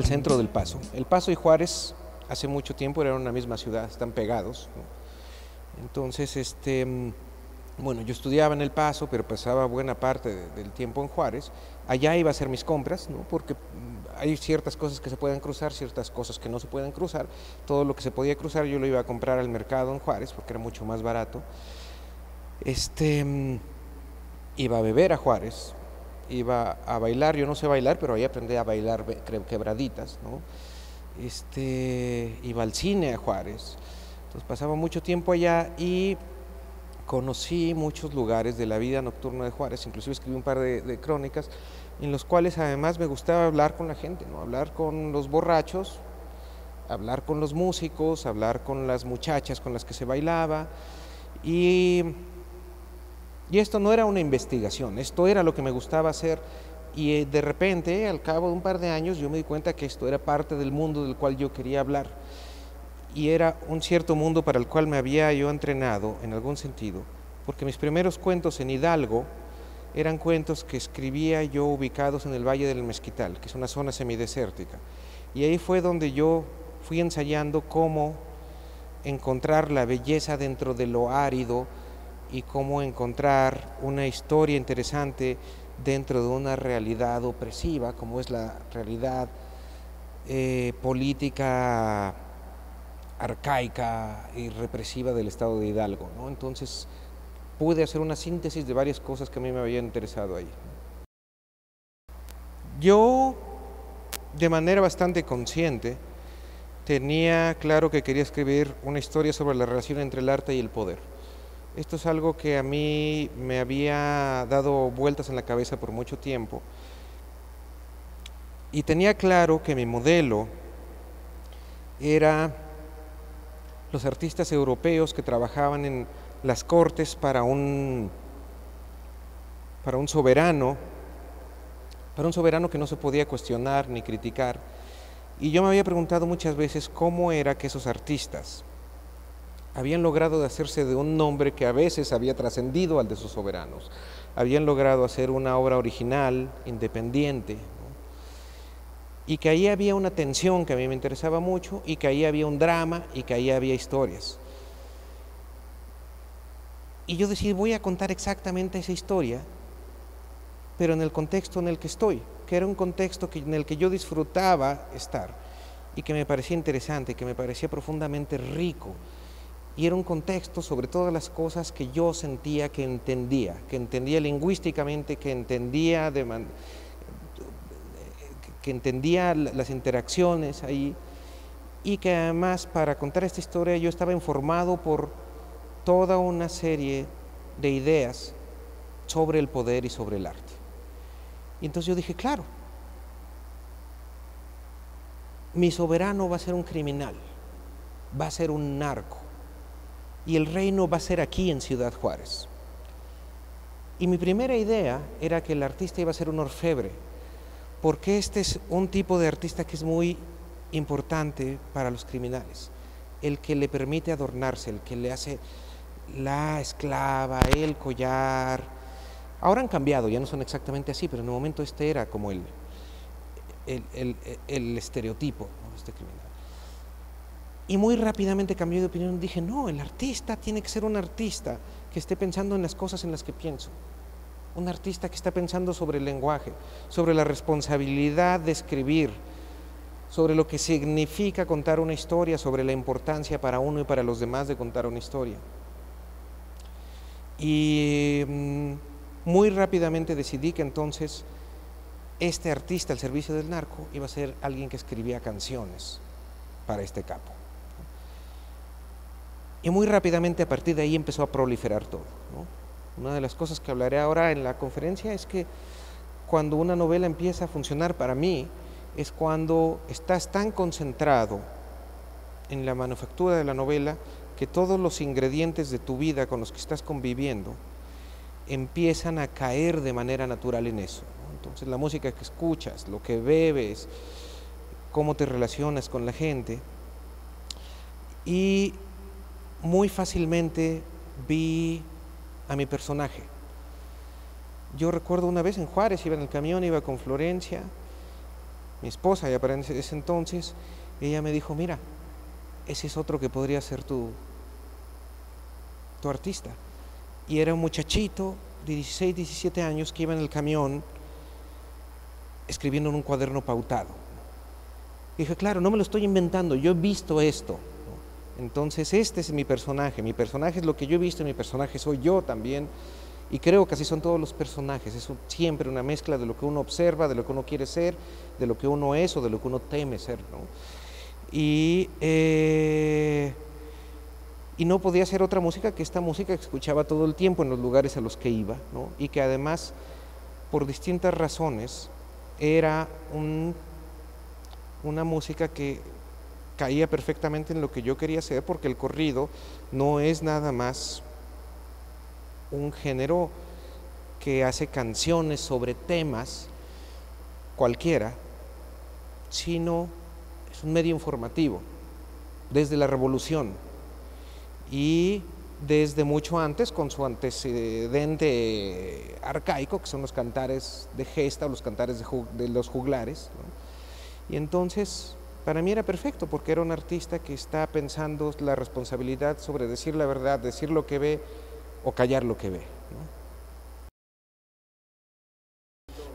el centro del Paso. El Paso y Juárez hace mucho tiempo eran una misma ciudad, están pegados, ¿no? Entonces, bueno, yo estudiaba en El Paso, pero pasaba buena parte del tiempo en Juárez. Allá iba a hacer mis compras, ¿no? Porque hay ciertas cosas que se pueden cruzar, ciertas cosas que no se pueden cruzar. Todo lo que se podía cruzar yo lo iba a comprar al mercado en Juárez, porque era mucho más barato. Iba a beber a Juárez, iba a bailar, yo no sé bailar, pero ahí aprendí a bailar quebraditas, ¿no? Iba al cine a Juárez, entonces pasaba mucho tiempo allá y conocí muchos lugares de la vida nocturna de Juárez, inclusive escribí un par de crónicas en los cuales además me gustaba hablar con la gente, ¿no? Hablar con los borrachos, hablar con los músicos, hablar con las muchachas con las que se bailaba y esto no era una investigación, esto era lo que me gustaba hacer y de repente, al cabo de un par de años, yo me di cuenta que esto era parte del mundo del cual yo quería hablar y era un cierto mundo para el cual me había yo entrenado en algún sentido, porque mis primeros cuentos en Hidalgo eran cuentos que escribía yo ubicados en el Valle del Mezquital, que es una zona semidesértica, y ahí fue donde yo fui ensayando cómo encontrar la belleza dentro de lo árido y cómo encontrar una historia interesante dentro de una realidad opresiva, como es la realidad política arcaica y represiva del estado de Hidalgo, ¿no? Entonces pude hacer una síntesis de varias cosas que a mí me habían interesado ahí. Yo, de manera bastante consciente, tenía claro que quería escribir una historia sobre la relación entre el arte y el poder. Esto es algo que a mí me había dado vueltas en la cabeza por mucho tiempo y tenía claro que mi modelo era los artistas europeos que trabajaban en las cortes para un soberano que no se podía cuestionar ni criticar. Y yo me había preguntado muchas veces cómo era que esos artistas habían logrado hacerse de un nombre que a veces había trascendido al de sus soberanos, habían logrado hacer una obra original, independiente, ¿no? Y que ahí había una tensión que a mí me interesaba mucho, y que ahí había un drama, y que ahí había historias. Y yo decidí, voy a contar exactamente esa historia, pero en el contexto en el que estoy, que era un contexto en el que yo disfrutaba estar, y que me parecía interesante, que me parecía profundamente rico. Y era un contexto sobre todas las cosas que yo sentía que entendía lingüísticamente, que entendía las interacciones ahí, y que además para contar esta historia yo estaba informado por toda una serie de ideas sobre el poder y sobre el arte. Y entonces yo dije, claro, mi soberano va a ser un criminal, va a ser un narco, y el reino va a ser aquí en Ciudad Juárez. Y mi primera idea era que el artista iba a ser un orfebre, porque este es un tipo de artista que es muy importante para los criminales, el que le permite adornarse, el que le hace la esclava, el collar. Ahora han cambiado, ya no son exactamente así, pero en el momento era como el estereotipo, ¿no?, este criminal. Y muy rápidamente cambié de opinión, dije, no, el artista tiene que ser un artista que esté pensando en las cosas en las que pienso. Un artista que está pensando sobre el lenguaje, sobre la responsabilidad de escribir, sobre lo que significa contar una historia, sobre la importancia para uno y para los demás de contar una historia. Y muy rápidamente decidí que entonces este artista al servicio del narco iba a ser alguien que escribía canciones para este capo. Y muy rápidamente a partir de ahí empezó a proliferar todo, ¿no? Una de las cosas que hablaré ahora en la conferencia es que cuando una novela empieza a funcionar para mí es cuando estás tan concentrado en la manufactura de la novela que todos los ingredientes de tu vida con los que estás conviviendo empiezan a caer de manera natural en eso, ¿no? Entonces la música que escuchas, lo que bebes, cómo te relacionas con la gente. Y muy fácilmente vi a mi personaje. Yo recuerdo una vez en Juárez, iba en el camión, iba con Florencia, mi esposa ya para ese entonces, ella me dijo, mira, ese es otro que podría ser tu artista. Y era un muchachito de 16, 17 años que iba en el camión escribiendo en un cuaderno pautado. Y dije, claro, no me lo estoy inventando, yo he visto esto. Entonces este es mi personaje es lo que yo he visto, mi personaje soy yo también. Y creo que así son todos los personajes, es siempre una mezcla de lo que uno observa, de lo que uno quiere ser, de lo que uno es o de lo que uno teme ser, ¿no? Y no podía ser otra música que esta música que escuchaba todo el tiempo en los lugares a los que iba, ¿no? Y que además, por distintas razones, era una música que caía perfectamente en lo que yo quería hacer, porque el corrido no es nada más un género que hace canciones sobre temas cualquiera, sino es un medio informativo, desde la Revolución y desde mucho antes, con su antecedente arcaico, que son los cantares de gesta o los cantares de los juglares, ¿no? Y entonces, para mí era perfecto, porque era un artista que está pensando la responsabilidad sobre decir la verdad, decir lo que ve o callar lo que ve, ¿no?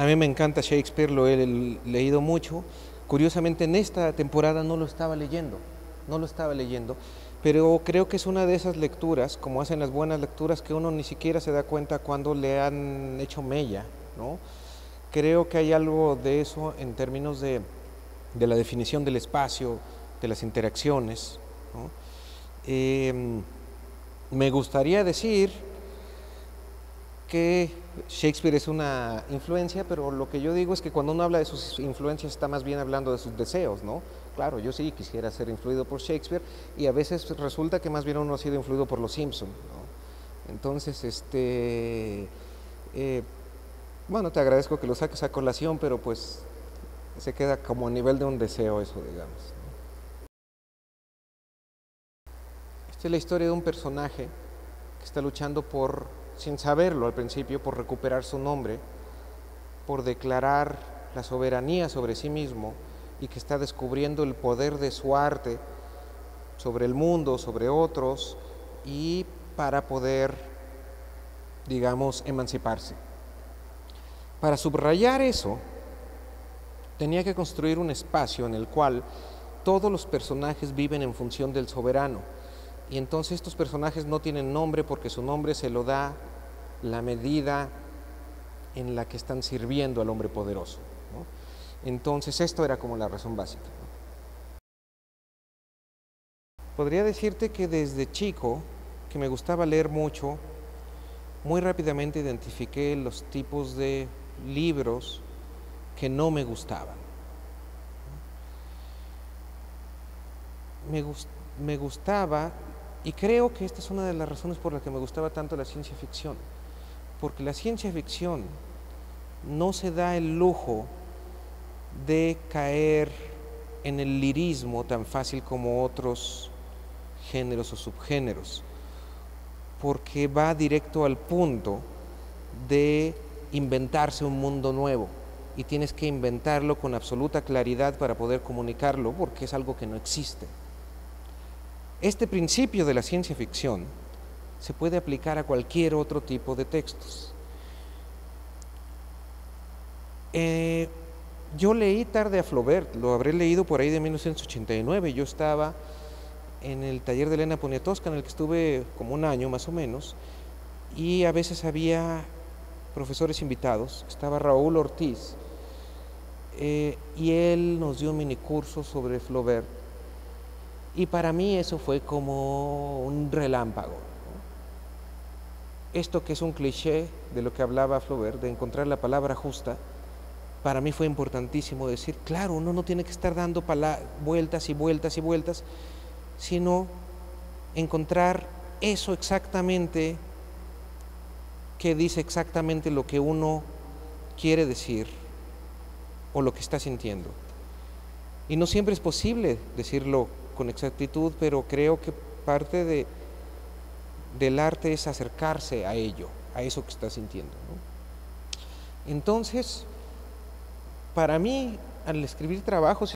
A mí me encanta Shakespeare, lo he leído mucho. Curiosamente en esta temporada no lo estaba leyendo, pero creo que es una de esas lecturas, como hacen las buenas lecturas, que uno ni siquiera se da cuenta cuando le han hecho mella, ¿no? Creo que hay algo de eso en términos de la definición del espacio, de las interacciones, ¿no? Me gustaría decir que Shakespeare es una influencia, pero lo que yo digo es que cuando uno habla de sus influencias está más bien hablando de sus deseos, ¿no? Claro, yo sí quisiera ser influido por Shakespeare y a veces resulta que más bien uno ha sido influido por los Simpson, ¿no? Entonces, bueno, te agradezco que lo saques a colación, pero pues se queda como a nivel de un deseo eso, digamos, ¿no? Esta es la historia de un personaje que está luchando sin saberlo al principio, por recuperar su nombre, por declarar la soberanía sobre sí mismo y que está descubriendo el poder de su arte sobre el mundo, sobre otros, y para poder, digamos, emanciparse. Para subrayar eso, tenía que construir un espacio en el cual todos los personajes viven en función del soberano. Y entonces estos personajes no tienen nombre porque su nombre se lo da la medida en la que están sirviendo al hombre poderoso, ¿no? Entonces esto era como la razón básica, ¿no? Podría decirte que desde chico, que me gustaba leer mucho, muy rápidamente identifiqué los tipos de libros que no me gustaban. Me gustaba, y creo que esta es una de las razones por las que me gustaba tanto la ciencia ficción, porque la ciencia ficción no se da el lujo de caer en el lirismo tan fácil como otros géneros o subgéneros, porque va directo al punto de inventarse un mundo nuevo y tienes que inventarlo con absoluta claridad para poder comunicarlo, porque es algo que no existe. Este principio de la ciencia ficción se puede aplicar a cualquier otro tipo de textos. Yo leí tarde a Flaubert, lo habré leído por ahí de 1989. Yo estaba en el taller de Elena Poniatowska, en el que estuve como un año más o menos, y a veces había profesores invitados. Estaba Raúl Ortiz, y él nos dio un minicurso sobre Flaubert, y para mí eso fue como un relámpago, ¿no? Esto que es un cliché de lo que hablaba Flaubert, de encontrar la palabra justa, para mí fue importantísimo decir, claro, uno no tiene que estar dando vueltas y vueltas y vueltas, sino encontrar eso exactamente que dice exactamente lo que uno quiere decir o lo que está sintiendo. Y no siempre es posible decirlo con exactitud, pero creo que parte del arte es acercarse a ello, a eso que está sintiendo, ¿no? Entonces, para mí, al escribir trabajos